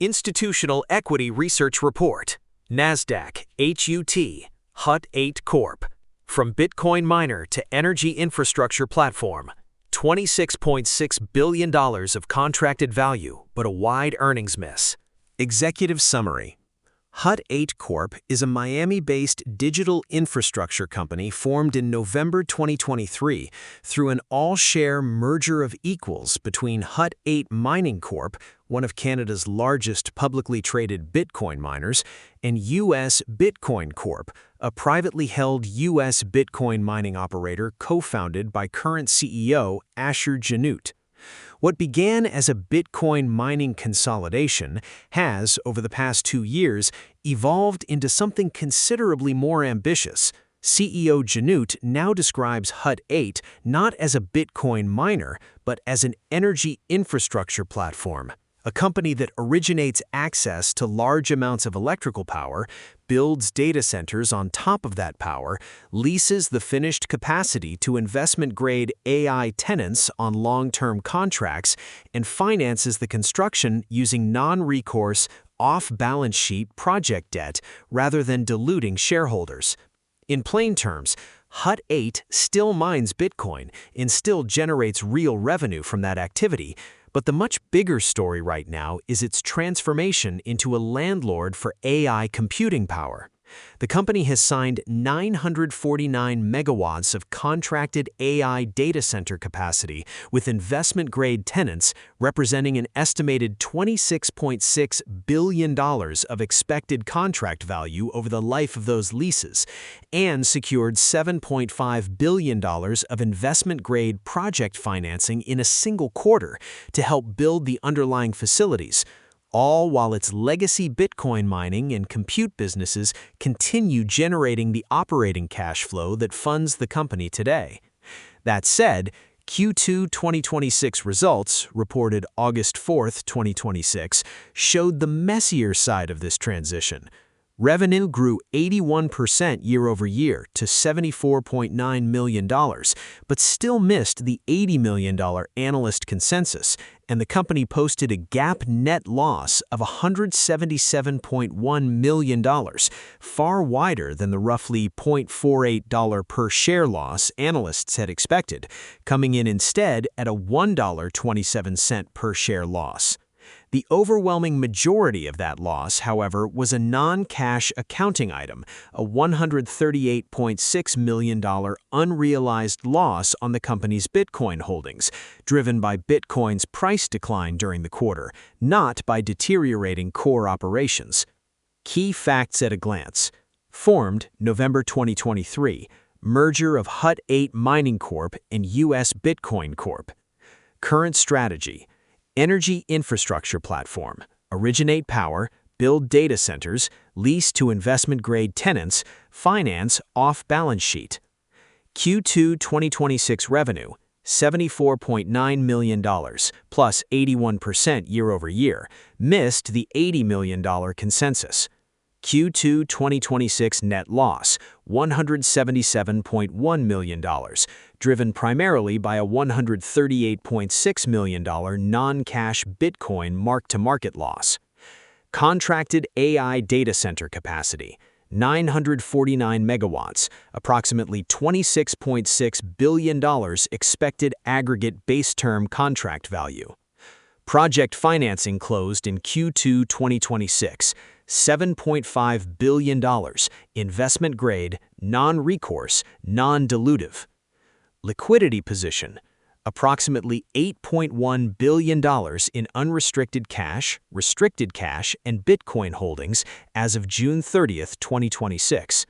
Institutional Equity Research Report, Nasdaq, HUT 8 Corp. From Bitcoin miner to energy infrastructure platform, $26.6 billion of contracted value, but a wide earnings miss. Executive Summary. HUT 8 Corp. is a Miami-based digital infrastructure company formed in November 2023 through an all-share merger of equals between HUT 8 Mining Corp., one of Canada's largest publicly traded Bitcoin miners, and US Bitcoin Corp., a privately held US Bitcoin mining operator co-founded by current CEO Asher Janut. What began as a Bitcoin mining consolidation has, over the past 2 years, evolved into something considerably more ambitious. CEO Janut now describes HUT 8 not as a Bitcoin miner, but as an energy infrastructure platform, a company that originates access to large amounts of electrical power, builds data centers on top of that power, leases the finished capacity to investment-grade AI tenants on long-term contracts, and finances the construction using non-recourse, off-balance sheet project debt rather than diluting shareholders. In plain terms, HUT 8 still mines Bitcoin and still generates real revenue from that activity, but the much bigger story right now is its transformation into a landlord for AI computing power. The company has signed 949 megawatts of contracted AI data center capacity with investment-grade tenants, representing an estimated $26.6 billion of expected contract value over the life of those leases, and secured $7.5 billion of investment-grade project financing in a single quarter to help build the underlying facilities, all while its legacy Bitcoin mining and compute businesses continue generating the operating cash flow that funds the company today. That said, Q2 2026 results, reported August 4, 2026, showed the messier side of this transition. Revenue grew 81% year-over-year to $74.9 million, but still missed the $80 million analyst consensus, and the company posted a GAAP net loss of $177.1 million, far wider than the roughly $0.48 per share loss analysts had expected, coming in instead at a $1.27 per share loss. The overwhelming majority of that loss, however, was a non-cash accounting item, a $138.6 million unrealized loss on the company's Bitcoin holdings, driven by Bitcoin's price decline during the quarter, not by deteriorating core operations. Key facts at a glance. Formed November 2023, merger of HUT 8 Mining Corp. And US Bitcoin Corp. Current strategy. Energy infrastructure platform, originate power, build data centers, lease to investment-grade tenants, finance off-balance sheet. Q2 2026 revenue, $74.9 million, plus 81% year-over-year, missed the $80 million consensus. Q2 2026 net loss, $177.1 million, driven primarily by a $138.6 million non-cash Bitcoin mark-to-market loss. Contracted AI data center capacity, 949 megawatts, approximately $26.6 billion expected aggregate base term contract value. Project financing closed in Q2 2026, $7.5 billion, investment-grade, non-recourse, non-dilutive. Liquidity position, approximately $8.1 billion in unrestricted cash, restricted cash, and Bitcoin holdings as of June 30, 2026.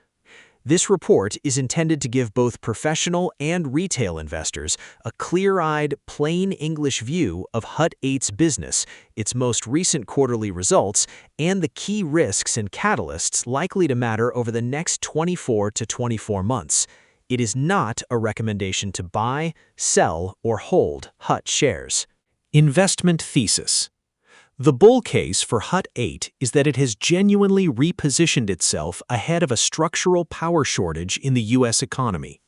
This report is intended to give both professional and retail investors a clear-eyed, plain English view of HUT 8's business, its most recent quarterly results, and the key risks and catalysts likely to matter over the next 24 to 24 months. It is not a recommendation to buy, sell, or hold HUT shares. Investment thesis. The bull case for HUT 8 is that it has genuinely repositioned itself ahead of a structural power shortage in the U.S. economy.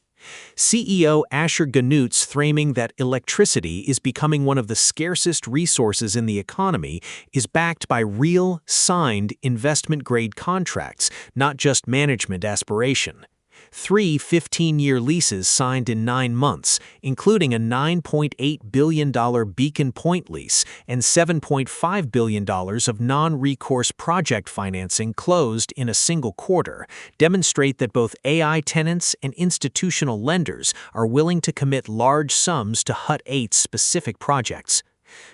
CEO Asher Ganoot's framing that electricity is becoming one of the scarcest resources in the economy is backed by real, signed investment-grade contracts, not just management aspiration. 3 15-year leases signed in 9 months, including a $9.8 billion Beacon Point lease and $7.5 billion of non-recourse project financing closed in a single quarter, demonstrate that both AI tenants and institutional lenders are willing to commit large sums to Hut 8's specific projects.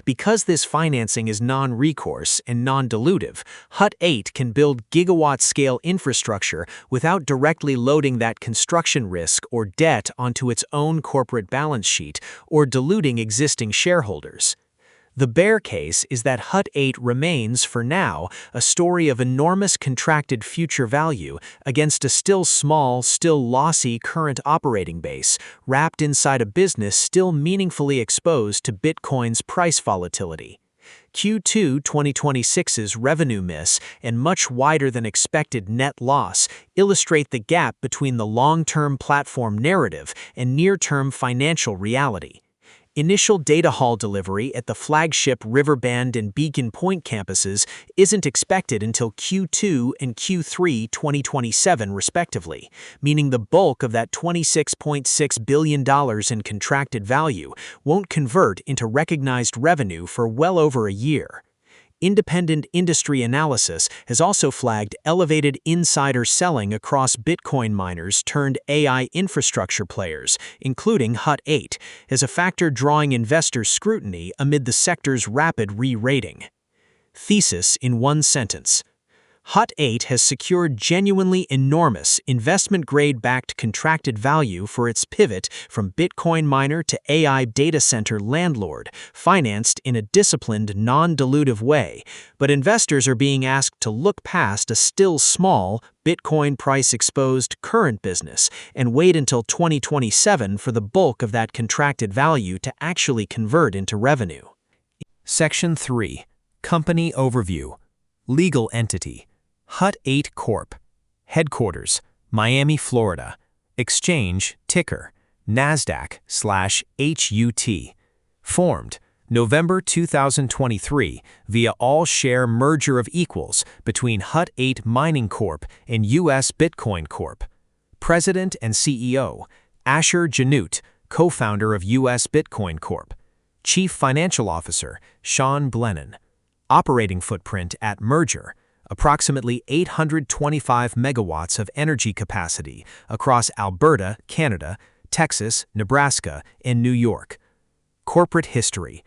Because this financing is non-recourse and non-dilutive, Hut 8 can build gigawatt-scale infrastructure without directly loading that construction risk or debt onto its own corporate balance sheet or diluting existing shareholders. The bear case is that Hut 8 remains, for now, a story of enormous contracted future value against a still small, still lossy current operating base, wrapped inside a business still meaningfully exposed to Bitcoin's price volatility. Q2 2026's revenue miss and much wider than expected net loss illustrate the gap between the long-term platform narrative and near-term financial reality. Initial data hall delivery at the flagship Riverbend and Beacon Point campuses isn't expected until Q2 and Q3 2027 respectively, meaning the bulk of that $26.6 billion in contracted value won't convert into recognized revenue for well over a year. Independent industry analysis has also flagged elevated insider selling across Bitcoin miners turned AI infrastructure players, including Hut 8, as a factor drawing investor scrutiny amid the sector's rapid re-rating. Thesis in one sentence. Hut 8 has secured genuinely enormous investment-grade-backed contracted value for its pivot from Bitcoin miner to AI data center landlord, financed in a disciplined, non-dilutive way, but investors are being asked to look past a still small, Bitcoin price-exposed current business and wait until 2027 for the bulk of that contracted value to actually convert into revenue. Section 3. Company Overview. Legal Entity. Hut 8 Corp. Headquarters, Miami, Florida. Exchange, ticker, Nasdaq/HUT. Formed, November 2023 via all-share merger of equals between Hut 8 Mining Corp. and U.S. Bitcoin Corp. President and CEO, Asher Ganoot, co-founder of U.S. Bitcoin Corp. Chief Financial Officer, Sean Blennon. Operating footprint at merger, approximately 825 megawatts of energy capacity across Alberta, Canada, Texas, Nebraska, and New York. Corporate history.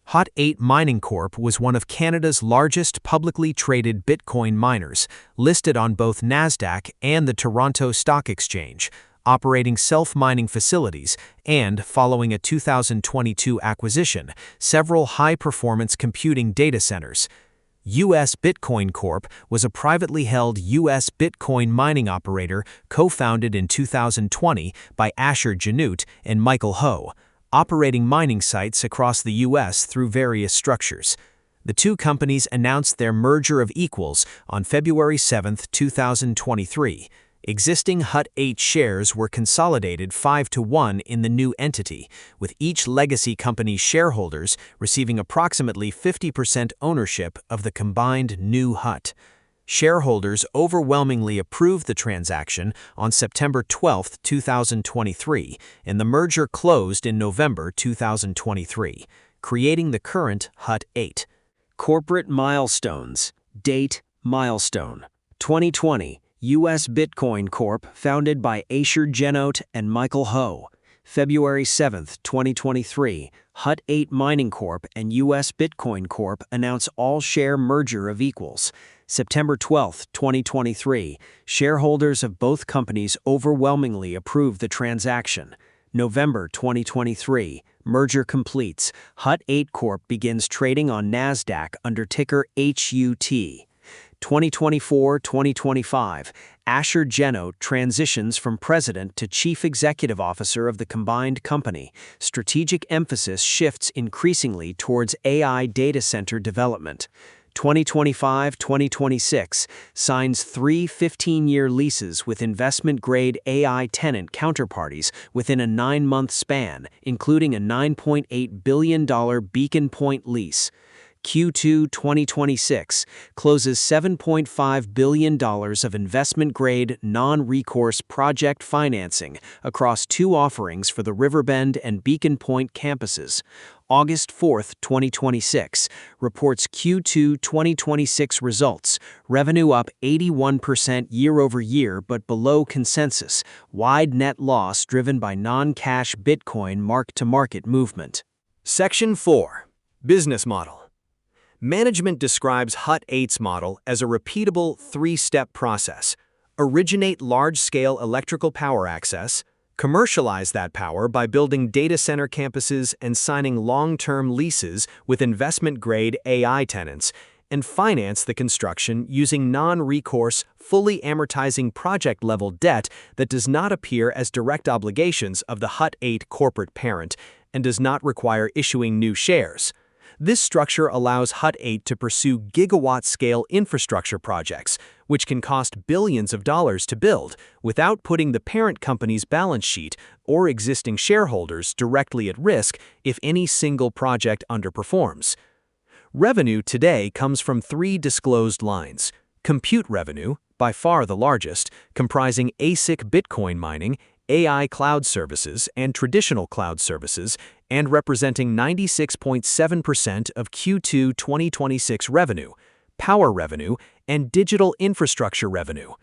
Hut 8 Mining Corp. was one of Canada's largest publicly traded Bitcoin miners, listed on both Nasdaq and the Toronto Stock Exchange, operating self-mining facilities and, following a 2022 acquisition, several high-performance computing data centers. U.S. Bitcoin Corp. was a privately held U.S. Bitcoin mining operator co-founded in 2020 by Asher Ganoot and Michael Ho, operating mining sites across the U.S. through various structures. The two companies announced their merger of equals on February 7, 2023. Existing Hut 8 shares were consolidated 5-to-1 in the new entity, with each legacy company's shareholders receiving approximately 50% ownership of the combined new Hut. Shareholders overwhelmingly approved the transaction on September 12, 2023, and the merger closed in November 2023, creating the current Hut 8. Corporate milestones. Date, milestone. 2020. U.S. Bitcoin Corp. Founded by Asher Ganoot and Michael Ho. February 7, 2023, Hut 8 Mining Corp. and U.S. Bitcoin Corp. announce all-share merger of equals. September 12, 2023, shareholders of both companies overwhelmingly approve the transaction. November 2023, merger completes. Hut 8 Corp. begins trading on Nasdaq under ticker HUT. 2024-2025, Asher Ganoot transitions from president to chief executive officer of the combined company. Strategic emphasis shifts increasingly towards AI data center development. 2025-2026 signs 3 15-year leases with investment-grade AI tenant counterparties within a 9-month span, including a $9.8 billion Beacon Point lease. Q2 2026 closes $7.5 billion of investment-grade, non-recourse project financing across 2 offerings for the Riverbend and Beacon Point campuses. August 4, 2026, reports Q2 2026 results, revenue up 81% year-over-year but below consensus, wide net loss driven by non-cash Bitcoin mark-to-market movement. Section 4. Business Model. Management describes Hut 8's model as a repeatable 3-step process. Originate large-scale electrical power access, commercialize that power by building data center campuses and signing long-term leases with investment-grade AI tenants, and finance the construction using non-recourse, fully amortizing project-level debt that does not appear as direct obligations of the Hut 8 corporate parent and does not require issuing new shares. This structure allows Hut 8 to pursue gigawatt-scale infrastructure projects, which can cost billions of dollars to build, without putting the parent company's balance sheet or existing shareholders directly at risk if any single project underperforms. Revenue today comes from 3 disclosed lines. Compute revenue, by far the largest, comprising ASIC Bitcoin mining, AI cloud services, and traditional cloud services, and representing 96.7% of Q2 2026 revenue, power revenue, and digital infrastructure revenue.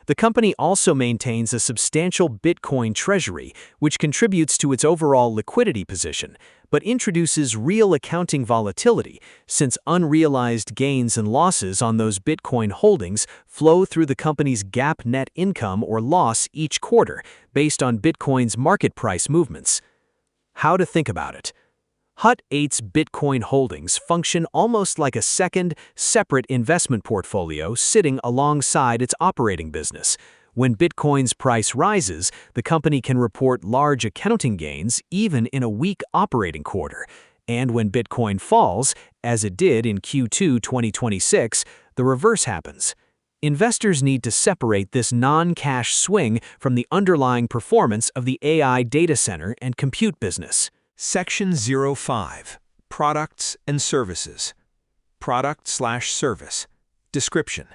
The company also maintains a substantial Bitcoin treasury, which contributes to its overall liquidity position, but introduces real accounting volatility since unrealized gains and losses on those Bitcoin holdings flow through the company's GAAP net income or loss each quarter based on Bitcoin's market price movements. How to think about it. Hut 8's Bitcoin holdings function almost like a second, separate investment portfolio sitting alongside its operating business. When Bitcoin's price rises, the company can report large accounting gains even in a weak operating quarter. And when Bitcoin falls, as it did in Q2 2026, the reverse happens. Investors need to separate this non-cash swing from the underlying performance of the AI data center and compute business. Section 05. Products and Services. Product/service. Description.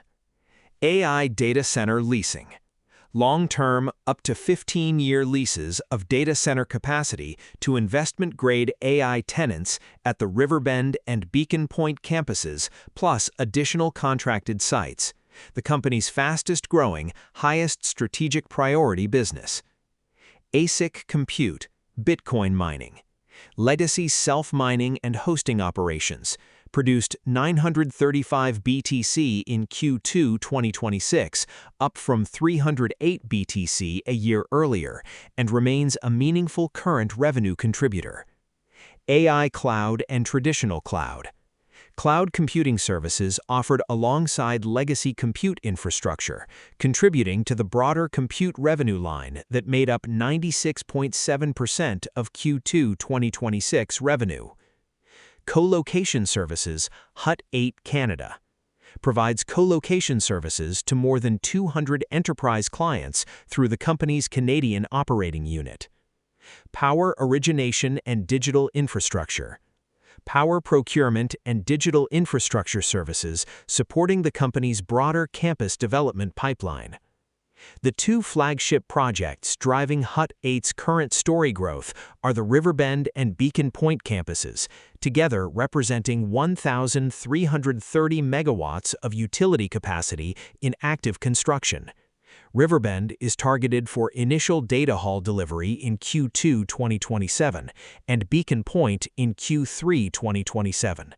AI data center leasing. Long-term, up to 15-year leases of data center capacity to investment-grade AI tenants at the Riverbend and Beacon Point campuses, plus additional contracted sites. The company's fastest-growing, highest strategic priority business. ASIC compute, Bitcoin mining. Legacy self-mining and hosting operations produced 935 BTC in Q2 2026, up from 308 BTC a year earlier, and remains a meaningful current revenue contributor. AI cloud and traditional cloud. Cloud computing services offered alongside legacy compute infrastructure, contributing to the broader compute revenue line that made up 96.7% of Q2 2026 revenue. Co-location services. Hut 8 Canada provides co-location services to more than 200 enterprise clients through the company's Canadian operating unit. Power origination and digital infrastructure. Power procurement and digital infrastructure services supporting the company's broader campus development pipeline. The 2 flagship projects driving Hut 8's current story growth are the Riverbend and Beacon Point campuses, together representing 1,330 megawatts of utility capacity in active construction. Riverbend is targeted for initial data hall delivery in Q2 2027 and Beacon Point in Q3 2027.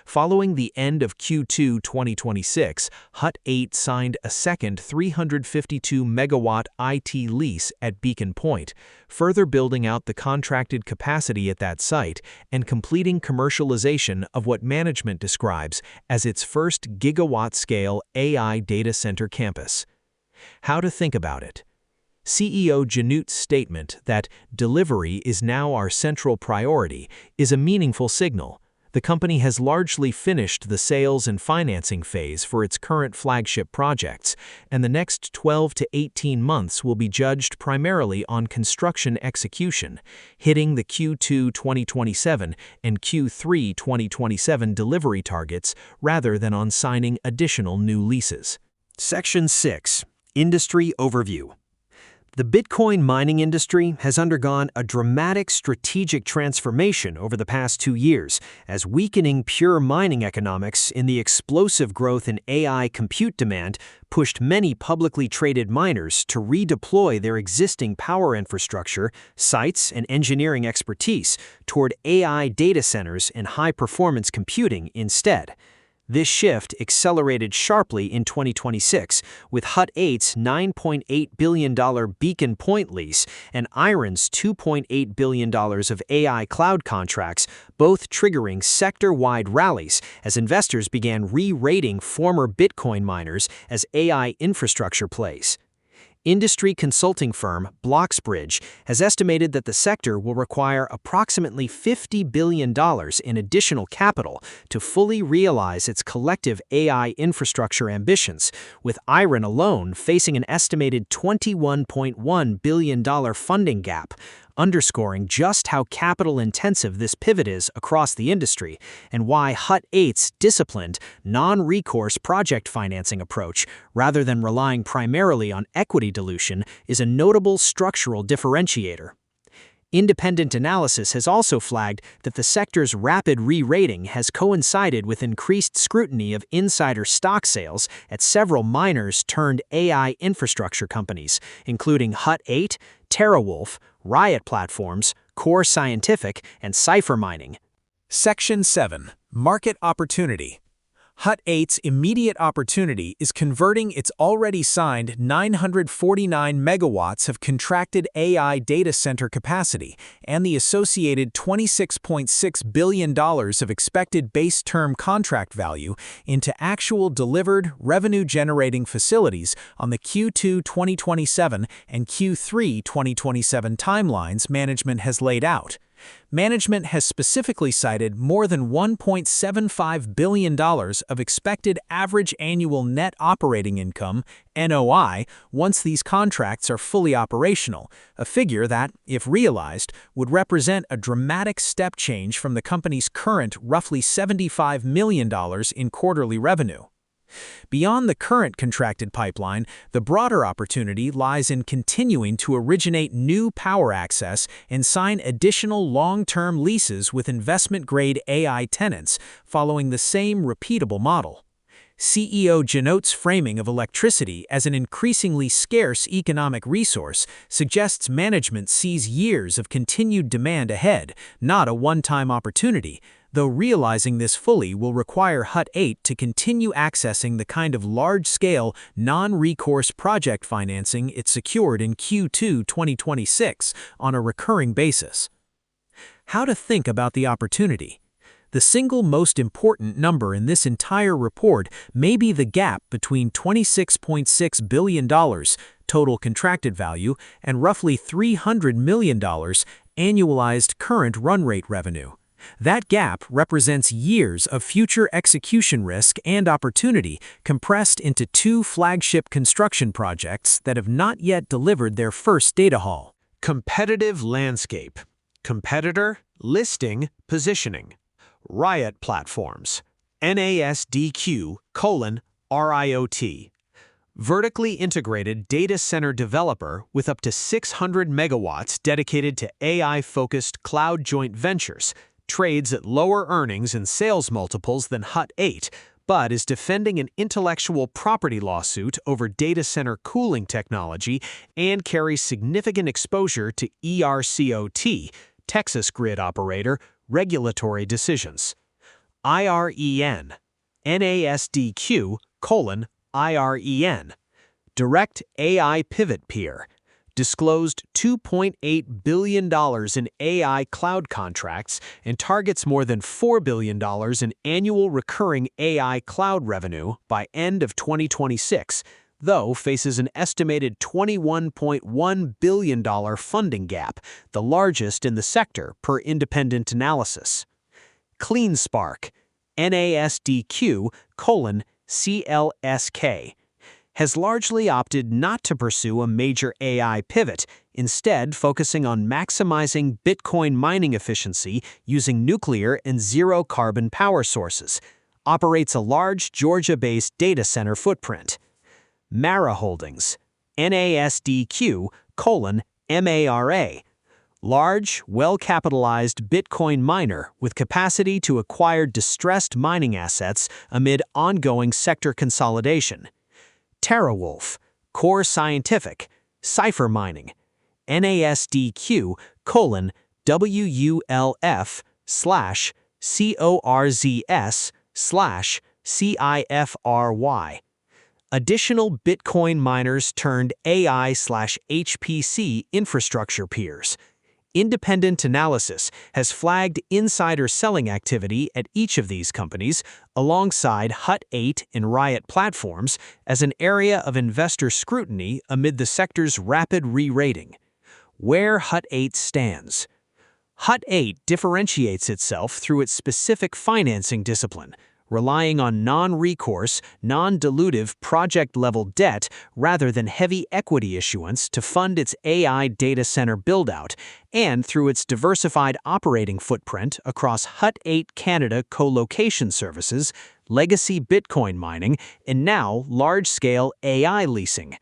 Following the end of Q2 2026, Hut 8 signed a second 352-megawatt IT lease at Beacon Point, further building out the contracted capacity at that site and completing commercialization of what management describes as its first gigawatt-scale AI data center campus. How to think about it. CEO Janut's statement that delivery is now our central priority is a meaningful signal. The company has largely finished the sales and financing phase for its current flagship projects, and the next 12 to 18 months will be judged primarily on construction execution, hitting the Q2 2027 and Q3 2027 delivery targets rather than on signing additional new leases. Section 6. Industry Overview. The Bitcoin mining industry has undergone a dramatic strategic transformation over the past 2 years, as weakening pure mining economics in the explosive growth in AI compute demand pushed many publicly traded miners to redeploy their existing power infrastructure, sites, and engineering expertise toward AI data centers and high-performance computing instead. This shift accelerated sharply in 2026, with Hut 8's $9.8 billion Beacon Point lease and Iron's $2.8 billion of AI cloud contracts, both triggering sector-wide rallies as investors began re-rating former Bitcoin miners as AI infrastructure plays. Industry consulting firm Bloxbridge has estimated that the sector will require approximately $50 billion in additional capital to fully realize its collective AI infrastructure ambitions, with Iron alone facing an estimated $21.1 billion funding gap, underscoring just how capital-intensive this pivot is across the industry and why Hut 8's disciplined, non-recourse project financing approach, rather than relying primarily on equity dilution, is a notable structural differentiator. Independent analysis has also flagged that the sector's rapid re-rating has coincided with increased scrutiny of insider stock sales at several miners-turned-AI infrastructure companies, including Hut 8, TeraWulf, Riot Platforms, Core Scientific, and Cipher Mining. Section 7. Market Opportunity. Hut 8's immediate opportunity is converting its already signed 949 megawatts of contracted AI data center capacity and the associated $26.6 billion of expected base term contract value into actual delivered revenue-generating facilities on the Q2 2027 and Q3 2027 timelines management has laid out. Management has specifically cited more than $1.75 billion of expected average annual net operating income, NOI, once these contracts are fully operational, a figure that, if realized, would represent a dramatic step change from the company's current roughly $75 million in quarterly revenue. Beyond the current contracted pipeline, the broader opportunity lies in continuing to originate new power access and sign additional long-term leases with investment-grade AI tenants, following the same repeatable model. CEO Janot's framing of electricity as an increasingly scarce economic resource suggests management sees years of continued demand ahead, not a one-time opportunity, though realizing this fully will require Hut 8 to continue accessing the kind of large-scale, non-recourse project financing it secured in Q2 2026 on a recurring basis. How to think about the opportunity. The single most important number in this entire report may be the gap between $26.6 billion total contracted value and roughly $300 million annualized current run rate revenue. That gap represents years of future execution risk and opportunity compressed into 2 flagship construction projects that have not yet delivered their first data hall. Competitive landscape. Competitor, listing, positioning. Riot Platforms. NASDQ:RIOT. Vertically integrated data center developer with up to 600 megawatts dedicated to AI-focused cloud joint ventures, trades at lower earnings and sales multiples than Hut 8, but is defending an intellectual property lawsuit over data center cooling technology and carries significant exposure to ERCOT, Texas grid operator, regulatory decisions. IREN. NASDQ:IREN. Direct AI Pivot Peer. Disclosed $2.8 billion in AI cloud contracts and targets more than $4 billion in annual recurring AI cloud revenue by end of 2026, though faces an estimated $21.1 billion funding gap, the largest in the sector per independent analysis. CleanSpark, NASDQ:CLSK, has largely opted not to pursue a major AI pivot, instead focusing on maximizing Bitcoin mining efficiency using nuclear and zero-carbon power sources, operates a large Georgia-based data center footprint. Mara Holdings, NASDQ:MARA, large, well-capitalized Bitcoin miner with capacity to acquire distressed mining assets amid ongoing sector consolidation. TeraWulf, Core Scientific, Cipher Mining, NASDQ:WULF/CORZS/CIFRY. Additional Bitcoin miners turned AI/HPC infrastructure peers. Independent analysis has flagged insider selling activity at each of these companies, alongside Hut 8 and Riot Platforms, as an area of investor scrutiny amid the sector's rapid re-rating. Where Hut 8 stands. Hut 8 differentiates itself through its specific financing discipline, relying on non-recourse, non-dilutive project-level debt rather than heavy equity issuance to fund its AI data center build-out, and through its diversified operating footprint across Hut 8 Canada co-location services, legacy Bitcoin mining, and now large-scale AI leasing.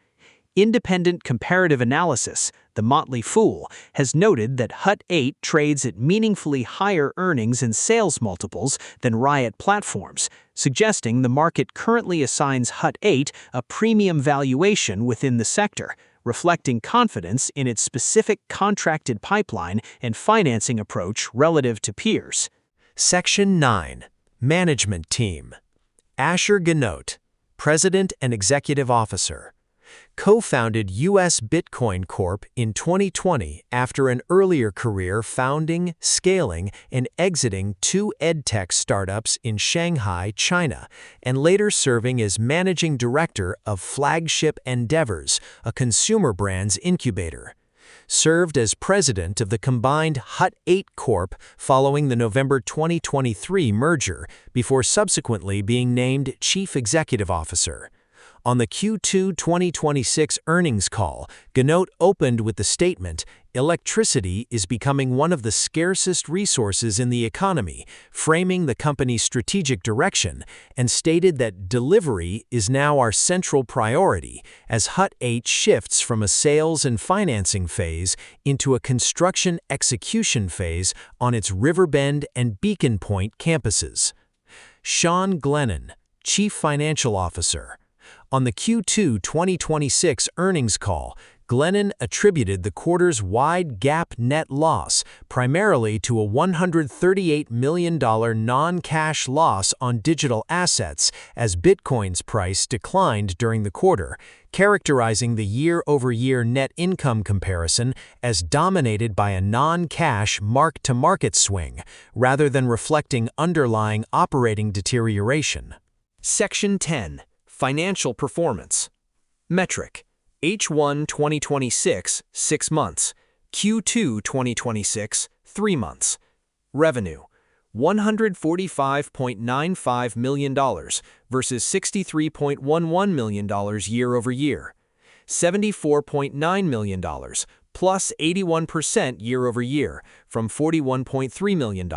Independent comparative analysis, The Motley Fool, has noted that Hut 8 trades at meaningfully higher earnings and sales multiples than Riot Platforms, suggesting the market currently assigns Hut 8 a premium valuation within the sector, reflecting confidence in its specific contracted pipeline and financing approach relative to peers. Section 9. Management Team. Asher Ganote, President and Executive Officer. Co-founded U.S. Bitcoin Corp in 2020 after an earlier career founding, scaling, and exiting two edtech startups in Shanghai, China, and later serving as managing director of Flagship Endeavors, a consumer brands incubator. Served as president of the combined Hut 8 Corp following the November 2023 merger, before subsequently being named Chief Executive Officer. On the Q2 2026 earnings call, Ganote opened with the statement, "Electricity is becoming one of the scarcest resources in the economy," framing the company's strategic direction, and stated that delivery is now our central priority as Hut 8 shifts from a sales and financing phase into a construction execution phase on its Riverbend and Beacon Point campuses. Sean Glennon, Chief Financial Officer. On the Q2 2026 earnings call, Glennon attributed the quarter's wide GAAP net loss primarily to a $138 million non-cash loss on digital assets as Bitcoin's price declined during the quarter, characterizing the year-over-year net income comparison as dominated by a non-cash mark-to-market swing, rather than reflecting underlying operating deterioration. Section 10. Financial Performance. Metric. H1 2026, 6 months. Q2 2026, 3 months. Revenue. $145.95 million versus $63.11 million year-over-year. $74.9 million, plus 81% year-over-year, from $41.3 million.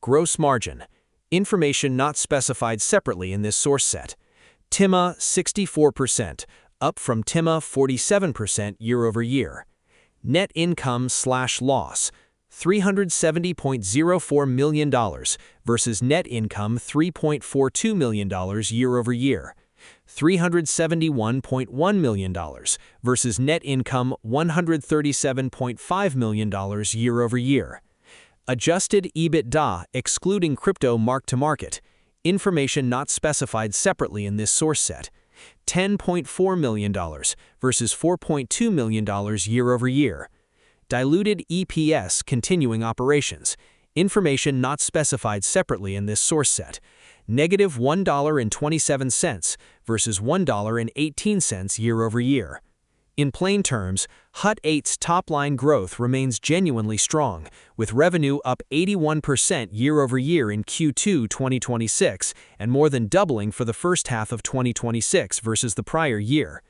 Gross margin. Information not specified separately in this source set. TIMA 64%, up from TIMA 47% year-over-year. Net income/loss, $370.04 million versus net income $3.42 million year-over-year. $371.1 million versus net income $137.5 million year-over-year. Adjusted EBITDA excluding crypto mark-to-market. Information not specified separately in this source set. $10.4 million versus $4.2 million year-over-year. Diluted EPS continuing operations. Information not specified separately in this source set. Negative $1.27 versus $1.18 year-over-year. In plain terms, Hut 8's top-line growth remains genuinely strong, with revenue up 81% year-over-year in Q2 2026 and more than doubling for the first half of 2026 versus the prior year.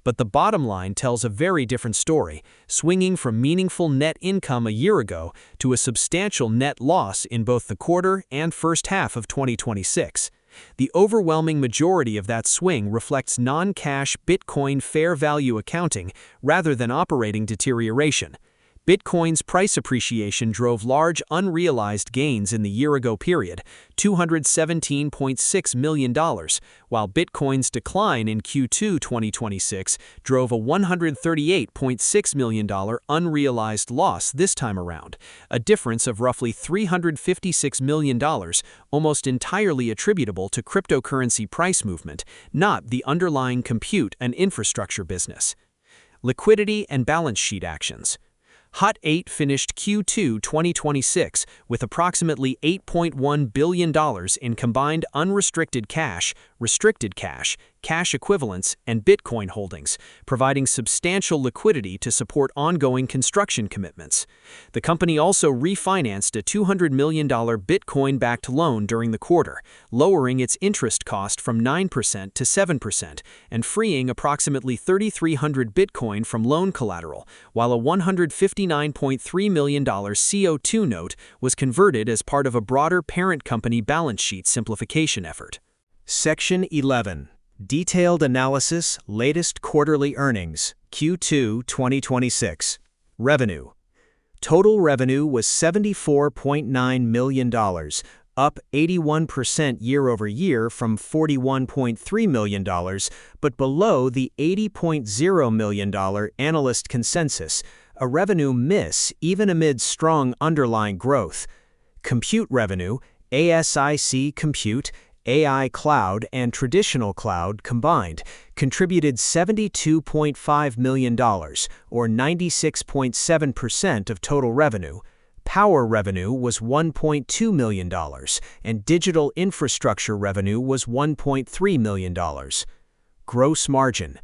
But the bottom line tells a very different story, swinging from meaningful net income a year ago to a substantial net loss in both the quarter and first half of 2026. The overwhelming majority of that swing reflects non-cash Bitcoin fair value accounting rather than operating deterioration. Bitcoin's price appreciation drove large unrealized gains in the year-ago period, $217.6 million, while Bitcoin's decline in Q2 2026 drove a $138.6 million unrealized loss this time around, a difference of roughly $356 million, almost entirely attributable to cryptocurrency price movement, not the underlying compute and infrastructure business. Liquidity and balance sheet actions. Hut 8 finished Q2 2026 with approximately $8.1 billion in combined unrestricted cash, restricted cash, cash equivalents, and Bitcoin holdings, providing substantial liquidity to support ongoing construction commitments. The company also refinanced a $200 million Bitcoin-backed loan during the quarter, lowering its interest cost from 9% to 7% and freeing approximately 3,300 Bitcoin from loan collateral, while a $159.3 million CO2 note was converted as part of a broader parent company balance sheet simplification effort. Section 11. Detailed Analysis, Latest Quarterly Earnings, Q2 2026. Revenue. Total revenue was $74.9 million, up 81% year-over-year from $41.3 million, but below the $80.0 million analyst consensus, a revenue miss even amid strong underlying growth. Compute revenue, ASIC Compute, AI Cloud, and Traditional Cloud combined contributed $72.5 million, or 96.7% of total revenue. Power revenue was $1.2 million, and digital infrastructure revenue was $1.3 million. Gross margin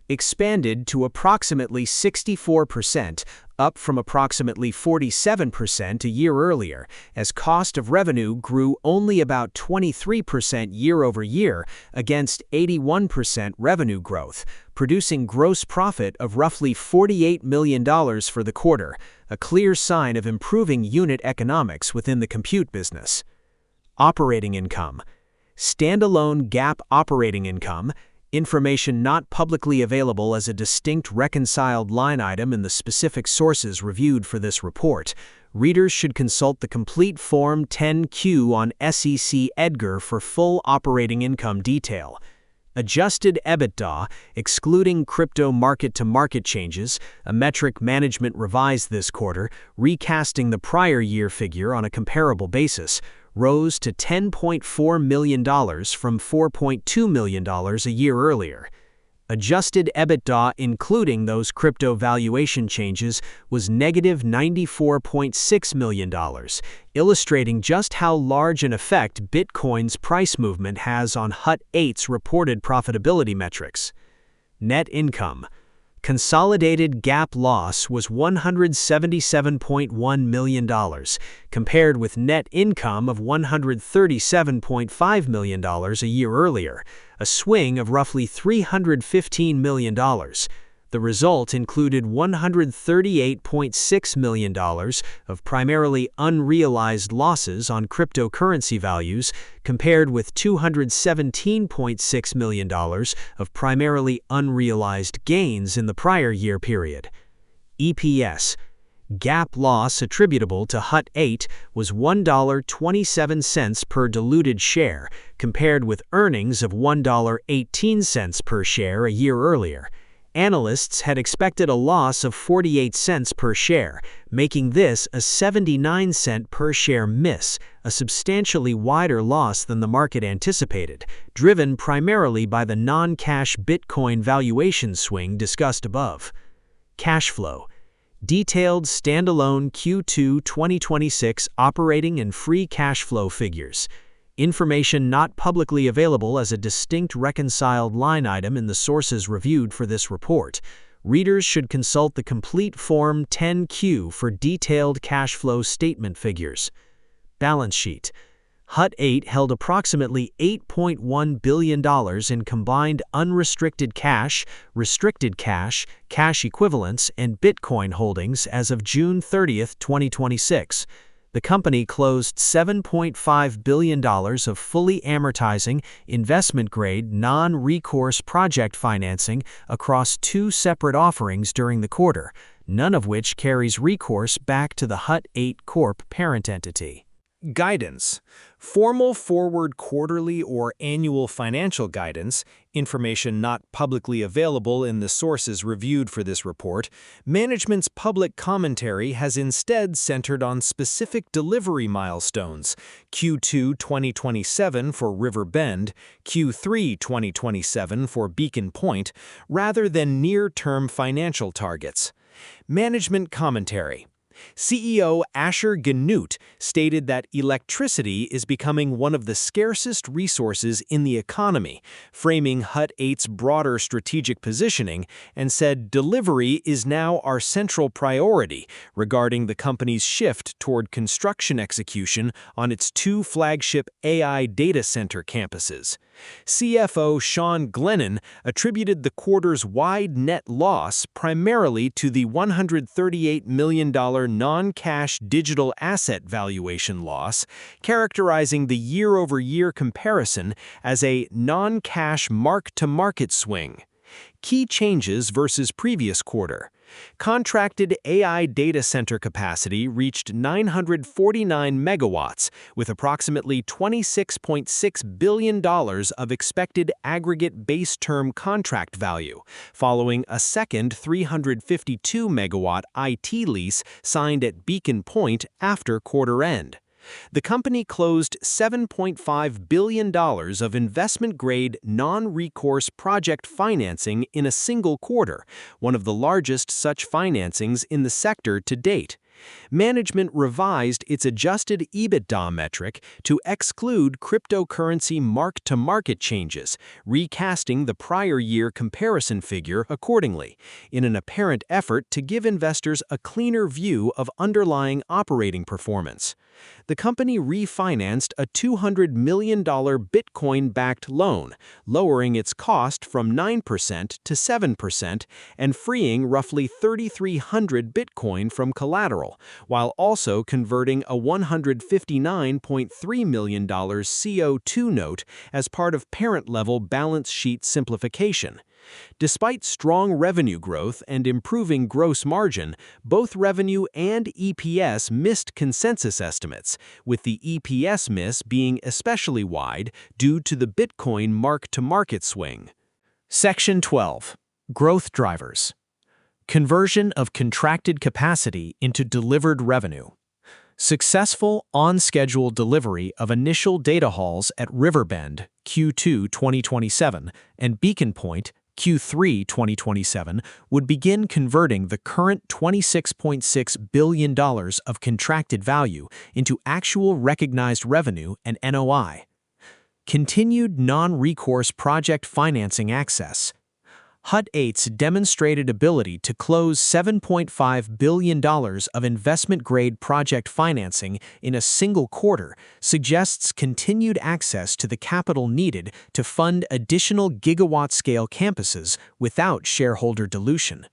expanded to approximately 64%, up from approximately 47% a year earlier, as cost of revenue grew only about 23% year-over-year against 81% revenue growth, producing gross profit of roughly $48 million for the quarter, a clear sign of improving unit economics within the compute business. Operating income. Standalone GAAP operating income, information not publicly available as a distinct reconciled line item in the specific sources reviewed for this report. Readers should consult the complete Form 10-Q on SEC EDGAR for full operating income detail. Adjusted EBITDA, excluding crypto market-to-market changes, a metric management revised this quarter, recasting the prior year figure on a comparable basis, rose to $10.4 million from $4.2 million a year earlier. Adjusted EBITDA, including those crypto valuation changes, was negative $94.6 million, illustrating just how large an effect Bitcoin's price movement has on Hut 8's reported profitability metrics. Net income. Consolidated GAAP loss was $177.1 million, compared with net income of $137.5 million a year earlier, a swing of roughly $315 million. The result included $138.6 million of primarily unrealized losses on cryptocurrency values, compared with $217.6 million of primarily unrealized gains in the prior year period. EPS. GAAP loss attributable to Hut 8 was $1.27 per diluted share, compared with earnings of $1.18 per share a year earlier. Analysts had expected a loss of 48 cents per share, making this a 79-cent per share miss, a substantially wider loss than the market anticipated, driven primarily by the non-cash Bitcoin valuation swing discussed above. Cash flow. Detailed standalone Q2 2026 operating and free cash flow figures. Information not publicly available as a distinct reconciled line item in the sources reviewed for this report. Readers should consult the complete Form 10-Q for detailed cash flow statement figures. Balance sheet. Hut 8 held approximately $8.1 billion in combined unrestricted cash, restricted cash, cash equivalents, and Bitcoin holdings as of June 30, 2026. The company closed $7.5 billion of fully amortizing, investment-grade, non-recourse project financing across 2 separate offerings during the quarter, none of which carries recourse back to the Hut 8 Corp parent entity. Guidance. Formal forward quarterly or annual financial guidance, information not publicly available in the sources reviewed for this report, management's public commentary has instead centered on specific delivery milestones, Q2 2027 for River Bend, Q3 2027 for Beacon Point, rather than near-term financial targets. Management commentary. CEO Asher Ganoot stated that electricity is becoming one of the scarcest resources in the economy, framing Hut 8's broader strategic positioning, and said delivery is now our central priority regarding the company's shift toward construction execution on its 2 flagship AI data center campuses. CFO Sean Glennon attributed the quarter's wide net loss primarily to the $138 million non-cash digital asset valuation loss, characterizing the year-over-year comparison as a non-cash mark-to-market swing. Key changes versus previous quarter. Contracted AI data center capacity reached 949 megawatts, with approximately $26.6 billion of expected aggregate base term contract value, following a second 352-megawatt IT lease signed at Beacon Point after quarter end. The company closed $7.5 billion of investment-grade, non-recourse project financing in a single quarter, one of the largest such financings in the sector to date. Management revised its adjusted EBITDA metric to exclude cryptocurrency mark-to-market changes, recasting the prior year comparison figure accordingly, in an apparent effort to give investors a cleaner view of underlying operating performance. The company refinanced a $200 million Bitcoin-backed loan, lowering its cost from 9% to 7% and freeing roughly 3,300 Bitcoin from collateral, while also converting a $159.3 million CO2 note as part of parent-level balance sheet simplification. Despite strong revenue growth and improving gross margin, both revenue and EPS missed consensus estimates, with the EPS miss being especially wide due to the Bitcoin mark-to-market swing. Section 12. Growth drivers. Conversion of contracted capacity into delivered revenue. Successful on-schedule delivery of initial data halls at River Bend, Q2 2027, and Beacon Point, Q3 2027, would begin converting the current $26.6 billion of contracted value into actual recognized revenue and NOI. Continued non-recourse project financing access. Hut 8's demonstrated ability to close $7.5 billion of investment-grade project financing in a single quarter suggests continued access to the capital needed to fund additional gigawatt-scale campuses without shareholder dilution.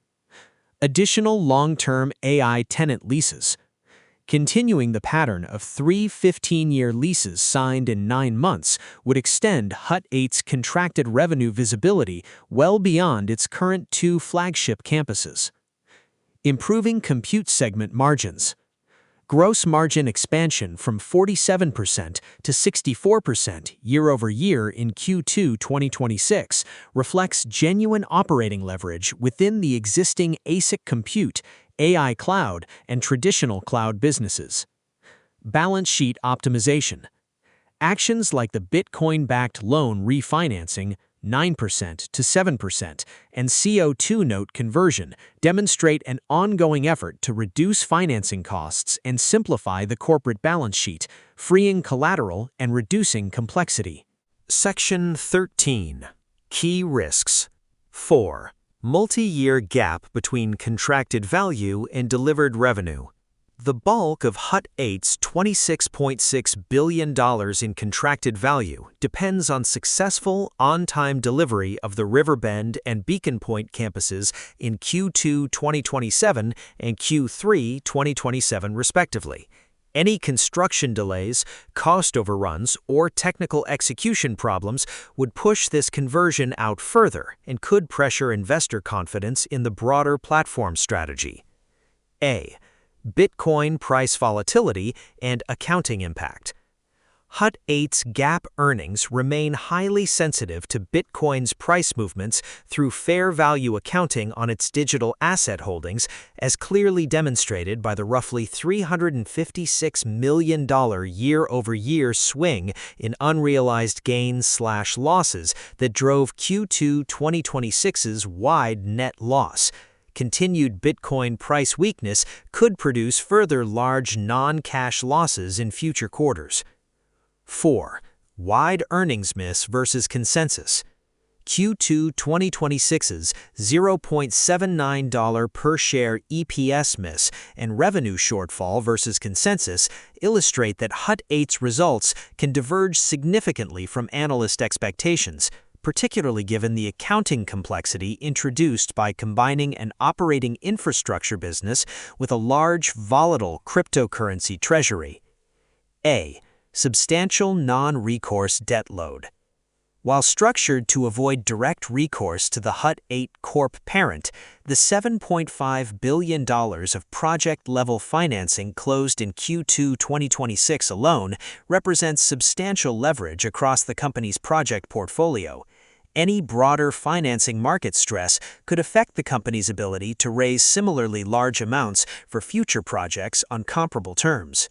Additional long-term AI tenant leases. Continuing the pattern of 3 15-year leases signed in 9 months would extend Hut 8's contracted revenue visibility well beyond its current 2 flagship campuses. Improving compute segment margins. Gross margin expansion from 47% to 64% year-over-year in Q2 2026 reflects genuine operating leverage within the existing ASIC compute, AI cloud, and traditional cloud businesses. Balance sheet optimization. Actions like the Bitcoin-backed loan refinancing, 9% to 7%, and CO2 note conversion demonstrate an ongoing effort to reduce financing costs and simplify the corporate balance sheet, freeing collateral and reducing complexity. Section 13. Key risks. 4. Multi-year gap between contracted value and delivered revenue. The bulk of Hut 8's $26.6 billion in contracted value depends on successful, on-time delivery of the Riverbend and Beacon Point campuses in Q2 2027 and Q3 2027 respectively. Any construction delays, cost overruns, or technical execution problems would push this conversion out further and could pressure investor confidence in the broader platform strategy. A. Bitcoin price volatility and accounting impact. Hut 8's GAAP earnings remain highly sensitive to Bitcoin's price movements through fair value accounting on its digital asset holdings, as clearly demonstrated by the roughly $356 million year-over-year swing in unrealized gains/losses that drove Q2 2026's wide net loss. Continued Bitcoin price weakness could produce further large non-cash losses in future quarters. 4. Wide earnings miss versus consensus. Q2 2026's $0.79 per share EPS miss and revenue shortfall versus consensus illustrate that Hut 8's results can diverge significantly from analyst expectations, particularly given the accounting complexity introduced by combining an operating infrastructure business with a large, volatile cryptocurrency treasury. A. Substantial non-recourse debt load. While structured to avoid direct recourse to the Hut 8 Corp parent, the $7.5 billion of project-level financing closed in Q2 2026 alone represents substantial leverage across the company's project portfolio. Any broader financing market stress could affect the company's ability to raise similarly large amounts for future projects on comparable terms.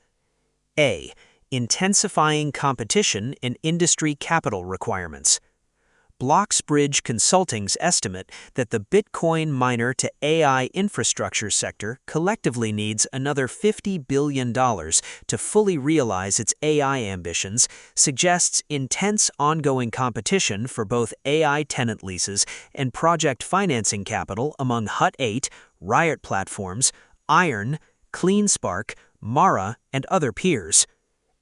A. Intensifying competition and industry capital requirements. Bloxbridge Consulting's estimate that the Bitcoin miner to AI infrastructure sector collectively needs another $50 billion to fully realize its AI ambitions suggests intense ongoing competition for both AI tenant leases and project financing capital among Hut 8, Riot Platforms, Iron, CleanSpark, Mara, and other peers.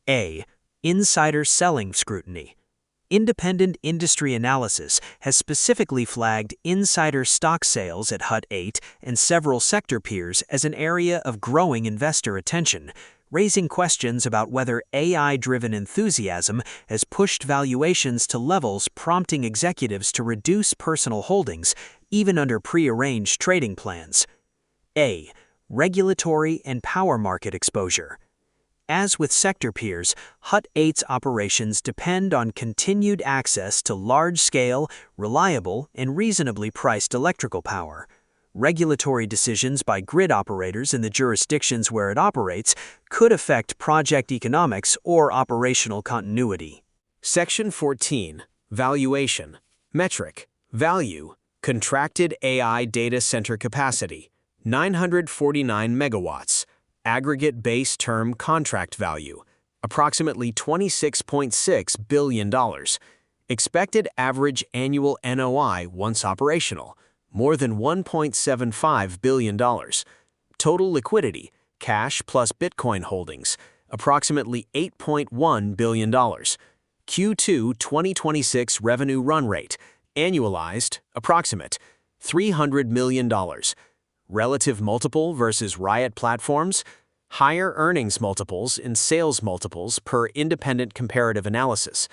A. Insider selling scrutiny. Independent industry analysis has specifically flagged insider stock sales at Hut 8 and several sector peers as an area of growing investor attention, raising questions about whether AI-driven enthusiasm has pushed valuations to levels prompting executives to reduce personal holdings, even under prearranged trading plans. A. Regulatory and power market exposure. As with sector peers, Hut 8's operations depend on continued access to large-scale, reliable, and reasonably priced electrical power. Regulatory decisions by grid operators in the jurisdictions where it operates could affect project economics or operational continuity. Section 14. Valuation. Metric. Value. Contracted AI data center capacity. 949 megawatts. Aggregate base term contract value, approximately $26.6 billion. Expected average annual NOI once operational, more than $1.75 billion. Total liquidity, cash plus Bitcoin holdings, approximately $8.1 billion. Q2 2026 revenue run rate, annualized, approximate, $300 million. Relative multiple versus Riot Platforms, higher earnings multiples and sales multiples per independent comparative analysis.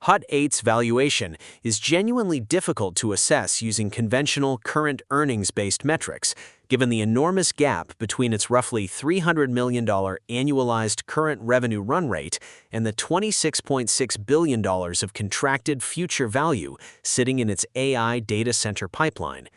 Hut 8's valuation is genuinely difficult to assess using conventional current earnings-based metrics, given the enormous gap between its roughly $300 million annualized current revenue run rate and the $26.6 billion of contracted future value sitting in its AI data center pipeline.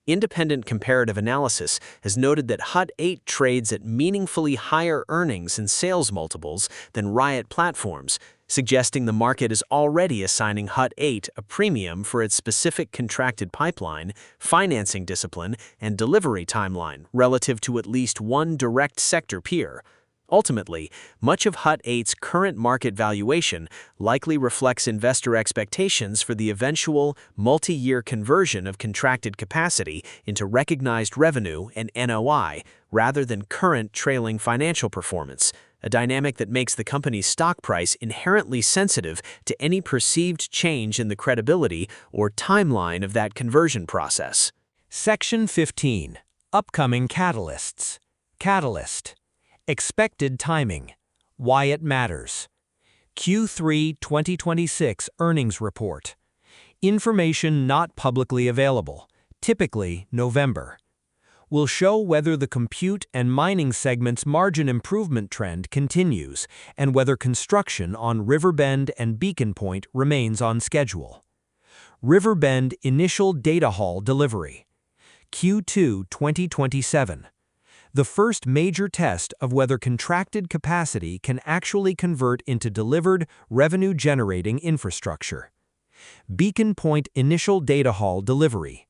Independent comparative analysis has noted that Hut 8 trades at meaningfully higher earnings and sales multiples than Riot Platforms, suggesting the market is already assigning Hut 8 a premium for its specific contracted pipeline, financing discipline, and delivery timeline relative to at least one direct sector peer. Ultimately, much of Hut 8's current market valuation likely reflects investor expectations for the eventual multi-year conversion of contracted capacity into recognized revenue and NOI rather than current trailing financial performance, a dynamic that makes the company's stock price inherently sensitive to any perceived change in the credibility or timeline of that conversion process. Section 15. Upcoming Catalysts. Catalyst. Expected timing. Why it matters. Q3 2026 Earnings Report. Information not publicly available, typically November. Will show whether the compute and mining segment's margin improvement trend continues and whether construction on Riverbend and Beacon Point remains on schedule. Riverbend Initial Data Hall Delivery. Q2 2027. The first major test of whether contracted capacity can actually convert into delivered, revenue-generating infrastructure. Beacon Point Initial Data Hall Delivery.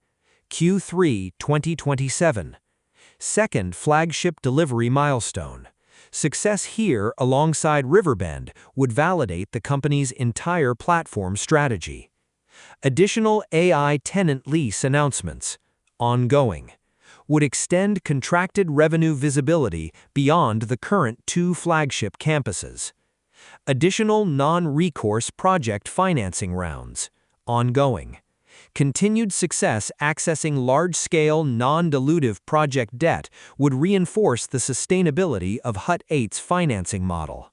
Q3 2027. Second flagship delivery milestone. Success here alongside Riverbend would validate the company's entire platform strategy. Additional AI tenant lease announcements. Ongoing. Would extend contracted revenue visibility beyond the current 2 flagship campuses. Additional non-recourse project financing rounds. Ongoing. Continued success accessing large-scale, non-dilutive project debt would reinforce the sustainability of Hut 8's financing model.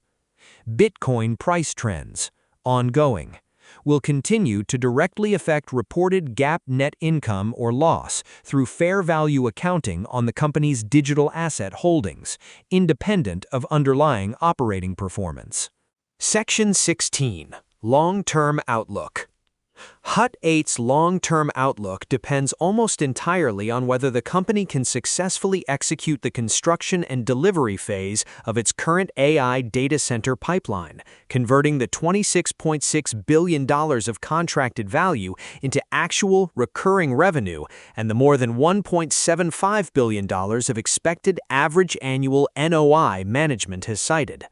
Bitcoin price trends. Ongoing. Will continue to directly affect reported GAAP net income or loss through fair value accounting on the company's digital asset holdings, independent of underlying operating performance. Section 16. Long-term Outlook. Hut 8's long-term outlook depends almost entirely on whether the company can successfully execute the construction and delivery phase of its current AI data center pipeline, converting the $26.6 billion of contracted value into actual recurring revenue and the more than $1.75 billion of expected average annual NOI management has cited.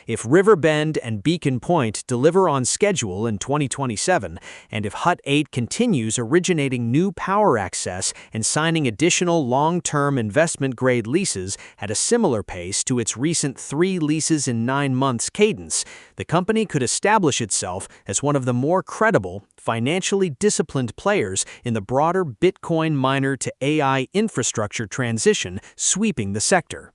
If Riverbend and Beacon Point deliver on schedule in 2027, and if Hut 8 continues originating new power access and signing additional long-term investment-grade leases at a similar pace to its recent 3 leases in 9 months cadence, the company could establish itself as one of the more credible, financially disciplined players in the broader Bitcoin miner to AI infrastructure transition sweeping the sector.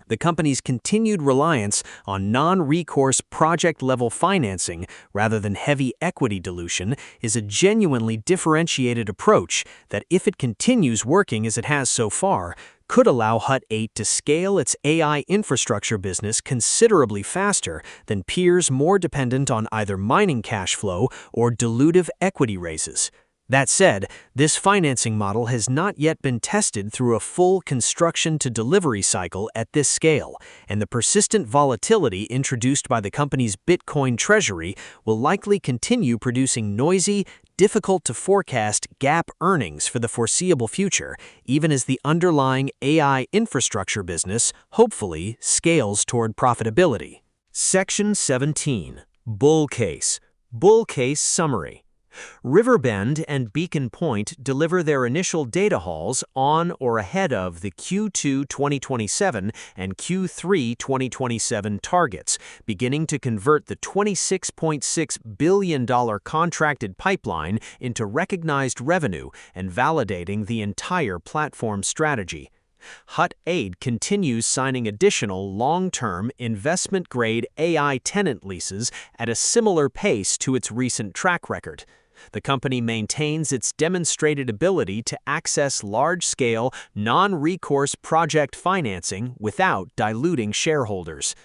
The company's continued reliance on non-recourse project-level financing rather than heavy equity dilution is a genuinely differentiated approach that, if it continues working as it has so far, could allow Hut 8 to scale its AI infrastructure business considerably faster than peers more dependent on either mining cash flow or dilutive equity raises. That said, this financing model has not yet been tested through a full construction-to-delivery cycle at this scale, and the persistent volatility introduced by the company's Bitcoin treasury will likely continue producing noisy, difficult-to-forecast GAAP earnings for the foreseeable future, even as the underlying AI infrastructure business hopefully scales toward profitability. Section 17. Bull Case. Bull Case Summary. Riverbend and Beacon Point deliver their initial data halls on or ahead of the Q2 2027 and Q3 2027 targets, beginning to convert the $26.6 billion contracted pipeline into recognized revenue and validating the entire platform strategy. Hut 8 continues signing additional long-term investment-grade AI tenant leases at a similar pace to its recent track record. The company maintains its demonstrated ability to access large-scale, non-recourse project financing without diluting shareholders.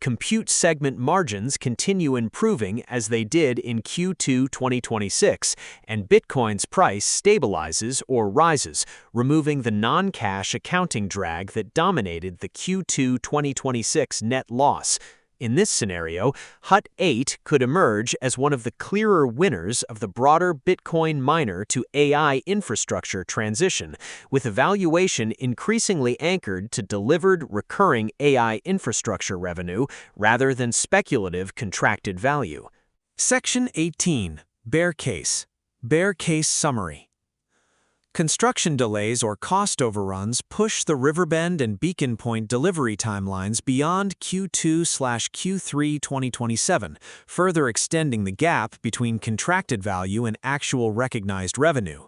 Compute segment margins continue improving as they did in Q2 2026, and Bitcoin's price stabilizes or rises, removing the non-cash accounting drag that dominated the Q2 2026 net loss. In this scenario, Hut 8 could emerge as one of the clearer winners of the broader Bitcoin miner to AI infrastructure transition, with a valuation increasingly anchored to delivered recurring AI infrastructure revenue rather than speculative contracted value. Section 18. Bear Case. Bear Case Summary. Construction delays or cost overruns push the Riverbend and Beacon Point delivery timelines beyond Q2/Q3 2027, further extending the gap between contracted value and actual recognized revenue.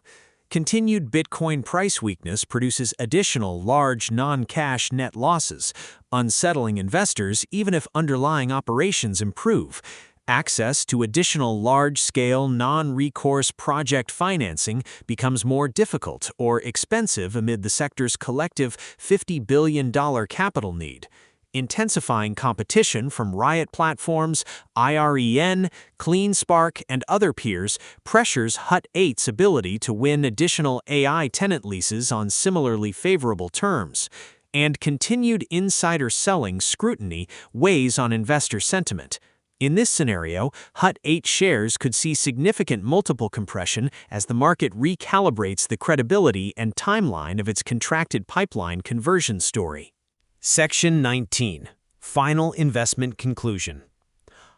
Continued Bitcoin price weakness produces additional large non-cash net losses, unsettling investors even if underlying operations improve. Access to additional large-scale, non-recourse project financing becomes more difficult or expensive amid the sector's collective $50 billion capital need. Intensifying competition from Riot Platforms, IREN, CleanSpark, and other peers pressures Hut 8's ability to win additional AI tenant leases on similarly favorable terms. And continued insider selling scrutiny weighs on investor sentiment. In this scenario, Hut 8 shares could see significant multiple compression as the market recalibrates the credibility and timeline of its contracted pipeline conversion story. Section 19. Final Investment Conclusion.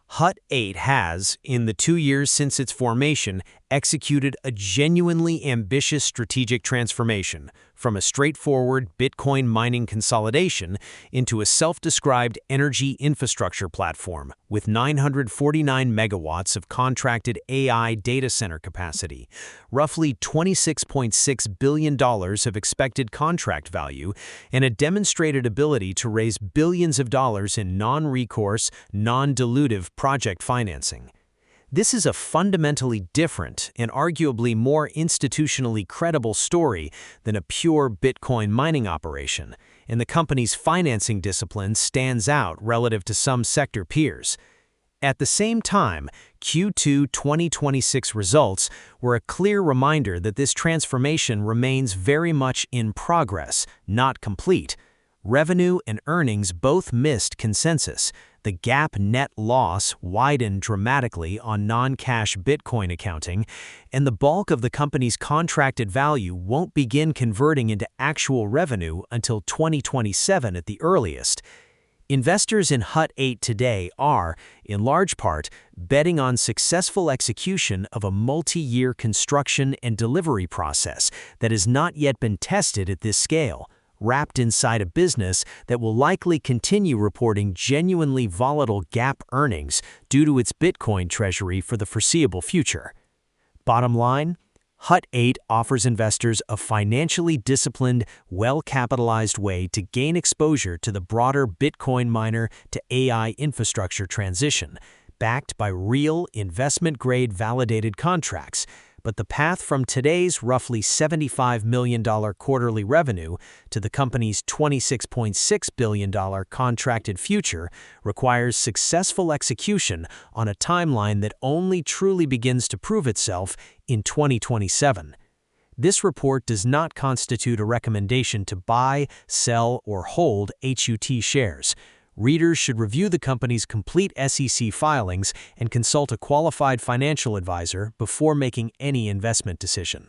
Hut 8 has, in the 2 years since its formation, executed a genuinely ambitious strategic transformation from a straightforward Bitcoin mining consolidation into a self-described energy infrastructure platform with 949 megawatts of contracted AI data center capacity, roughly $26.6 billion of expected contract value, and a demonstrated ability to raise billions of dollars in non-recourse, non-dilutive project financing. This is a fundamentally different and arguably more institutionally credible story than a pure Bitcoin mining operation, and the company's financing discipline stands out relative to some sector peers. At the same time, Q2 2026 results were a clear reminder that this transformation remains very much in progress, not complete. Revenue and earnings both missed consensus. The GAAP net loss widened dramatically on non-cash Bitcoin accounting, and the bulk of the company's contracted value won't begin converting into actual revenue until 2027 at the earliest. Investors in Hut 8 today are, in large part, betting on successful execution of a multi-year construction and delivery process that has not yet been tested at this scale, wrapped inside a business that will likely continue reporting genuinely volatile GAAP earnings due to its Bitcoin treasury for the foreseeable future. Bottom line, Hut 8 offers investors a financially disciplined, well-capitalized way to gain exposure to the broader Bitcoin miner to AI infrastructure transition, backed by real investment-grade validated contracts. But the path from today's roughly $75 million quarterly revenue to the company's $26.6 billion contracted future requires successful execution on a timeline that only truly begins to prove itself in 2027. This report does not constitute a recommendation to buy, sell, or hold HUT shares. Readers should review the company's complete SEC filings and consult a qualified financial advisor before making any investment decision.